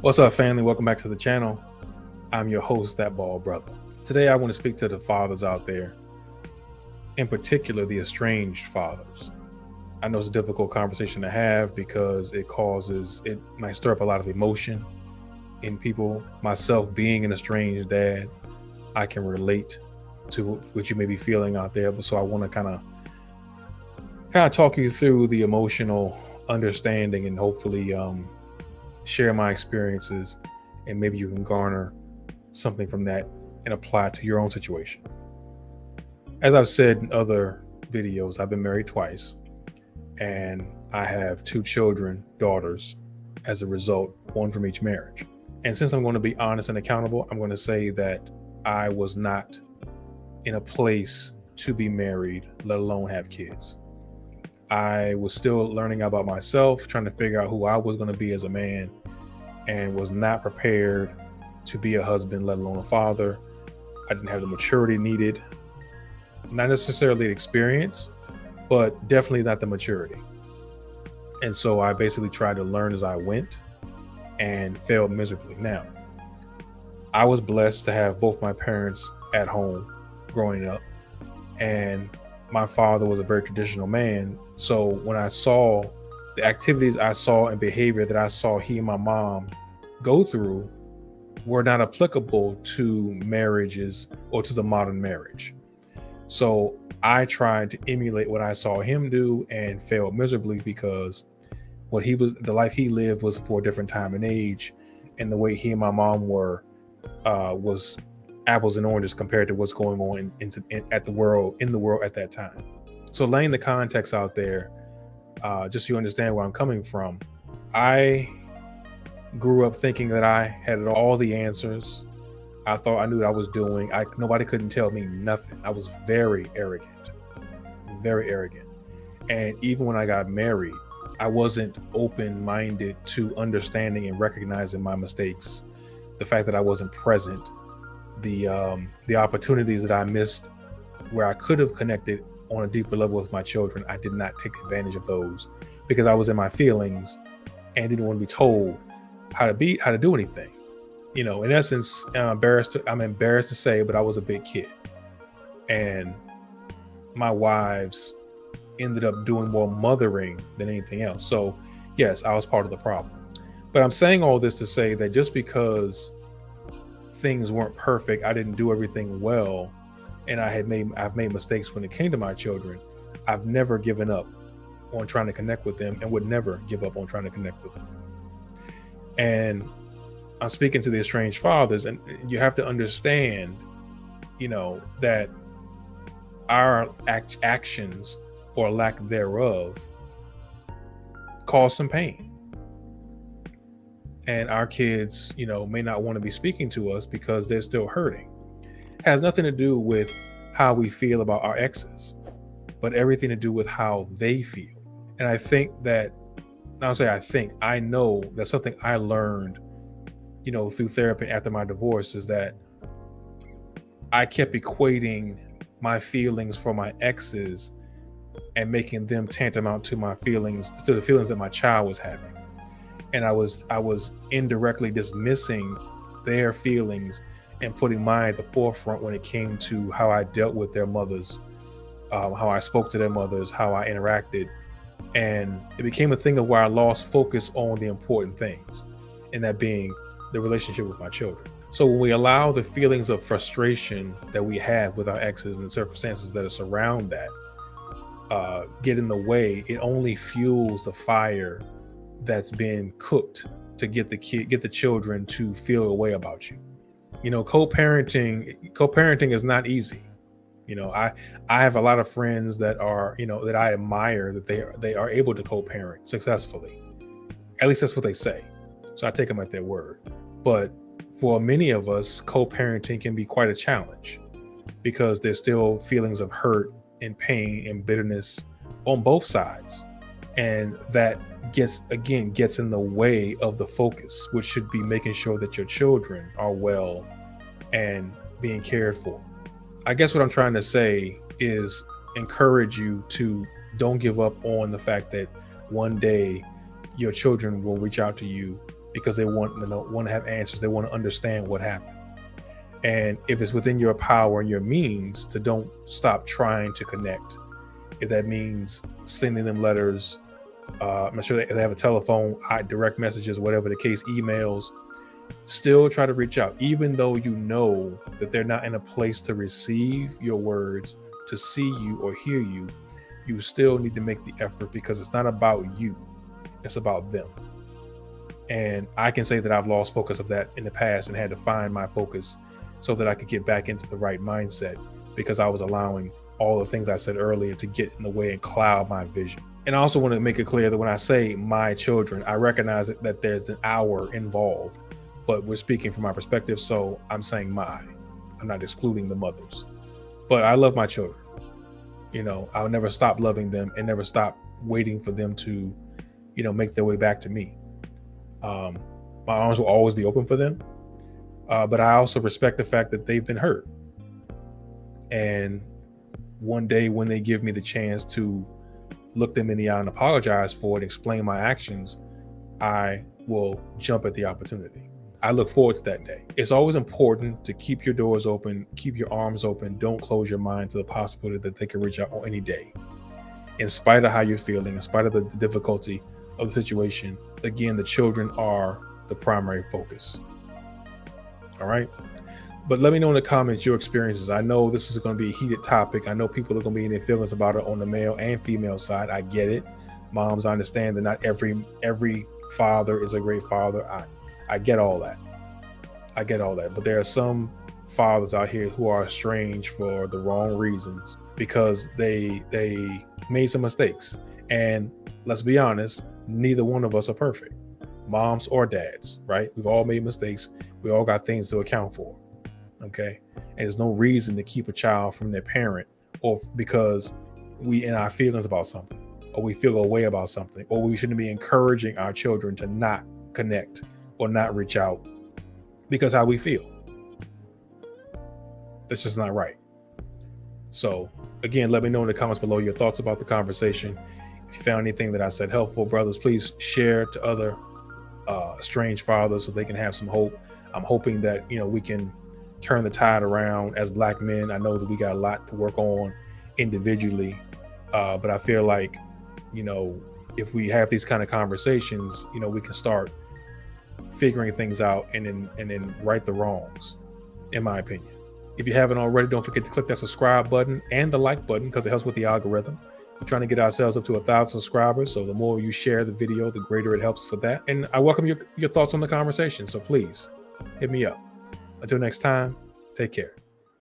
What's up, family? Welcome back to the channel. I'm your host, Thatbaldbrutha. Today, I want to speak to the fathers out there, in particular, the estranged fathers. I know it's a difficult conversation to have because it might stir up a lot of emotion in people. Myself being an estranged dad, I can relate to what you may be feeling out there. But so I want to kind of talk you through the emotional understanding and hopefully share my experiences, and maybe you can garner something from that and apply it to your own situation. As I've said in other videos, I've been married twice, and I have 2 children, daughters, as a result, one from each marriage. And since I'm going to be honest and accountable, I'm going to say that I was not in a place to be married, let alone have kids. I was still learning about myself, trying to figure out who I was going to be as a man, and was not prepared to be a husband, let alone a father. I didn't have the maturity needed, not necessarily the experience, but definitely not the maturity. And so I basically tried to learn as I went and failed miserably. Now, I was blessed to have both my parents at home growing up, and my father was a very traditional man. So when I saw the activities I saw and behavior that I saw he and my mom go through were not applicable to marriages or to the modern marriage. So I tried to emulate what I saw him do and failed miserably, because the life he lived was for a different time and age, and the way he and my mom were was apples and oranges compared to what's going on in the world at that time. So laying the context out there, just so you understand where I'm coming from, I grew up thinking that I had all the answers. I thought I knew what I was doing. Nobody couldn't tell me nothing. I was very arrogant. And even when I got married, I wasn't open-minded to understanding and recognizing my mistakes, the fact that I wasn't present, the opportunities that I missed where I could have connected on a deeper level with my children. I did not take advantage of those because I was in my feelings and didn't want to be told how to do anything. In essence, I'm embarrassed to say, but I was a big kid, and my wives ended up doing more mothering than anything else. So yes, I was part of the problem. But I'm saying all this to say that just because things weren't perfect, I didn't do everything well, and I've made mistakes when it came to my children, I've never given up on trying to connect with them, and would never give up on trying to connect with them. And I'm speaking to the estranged fathers, and you have to understand, that our actions or lack thereof cause some pain. And our kids, may not want to be speaking to us because they're still hurting. It has nothing to do with how we feel about our exes, but everything to do with how they feel. And I know that's something I learned, through therapy after my divorce, is that I kept equating my feelings for my exes and making them tantamount to the feelings that my child was having. And I was indirectly dismissing their feelings and putting mine at the forefront when it came to how I dealt with their mothers, how I spoke to their mothers, how I interacted. And it became a thing of where I lost focus on the important things, and that being the relationship with my children. So when we allow the feelings of frustration that we have with our exes and the circumstances that surround that get in the way, it only fuels the fire that's been cooked to get the children to feel a way about you. Co-parenting is not easy. I have a lot of friends that are, that I admire, that they are able to co-parent successfully. At least that's what they say. So I take them at their word. But for many of us, co-parenting can be quite a challenge because there's still feelings of hurt and pain and bitterness on both sides. And that gets in the way of the focus, which should be making sure that your children are well and being cared for. I guess what I'm trying to say is encourage you to don't give up on the fact that one day your children will reach out to you because they want to have answers. They want to understand what happened. And if it's within your power and your means to don't stop trying to connect, if that means sending them letters, I'm sure they have a telephone, direct messages, whatever the case, emails, still try to reach out, even though you know that they're not in a place to receive your words, to see you or hear you. You still need to make the effort, because it's not about you, it's about them. And I can say that I've lost focus of that in the past and had to find my focus so that I could get back into the right mindset, because I was allowing all the things I said earlier to get in the way and cloud my vision. And I also want to make it clear that when I say my children, I recognize that there's an hour involved, but we're speaking from my perspective. So I'm saying I'm not excluding the mothers, but I love my children. I'll never stop loving them and never stop waiting for them to, make their way back to me. My arms will always be open for them. But I also respect the fact that they've been hurt. And one day when they give me the chance to look them in the eye and apologize for it, explain my actions, I will jump at the opportunity. I look forward to that day. It's always important to keep your doors open, keep your arms open. Don't close your mind to the possibility that they can reach out on any day. In spite of how you're feeling, in spite of the difficulty of the situation, again, the children are the primary focus. All right. But let me know in the comments your experiences. I know this is going to be a heated topic. I know people are going to be in their feelings about it on the male and female side. I get it. Moms, I understand that not every father is a great father. I get all that. But there are some fathers out here who are estranged for the wrong reasons, because they made some mistakes. And let's be honest, neither one of us are perfect. Moms or dads, right? We've all made mistakes. We all got things to account for. Okay. And there's no reason to keep a child from their parent, or because we in our feelings about something, or we feel a way about something, or we shouldn't be encouraging our children to not connect or not reach out because how we feel. That's just not right. So again, let me know in the comments below your thoughts about the conversation. If you found anything that I said helpful, brothers, please share to other estranged fathers so they can have some hope. I'm hoping that we can turn the tide around as Black men. I know that we got a lot to work on individually, but I feel like if we have these kind of conversations, we can start figuring things out and then right the wrongs, in my opinion. If you haven't already, don't forget to click that subscribe button and the like button, because it helps with the algorithm. We're trying to get ourselves up to 1,000 subscribers. So the more you share the video, the greater it helps for that. And I welcome your thoughts on the conversation. So please hit me up. Until next time, take care.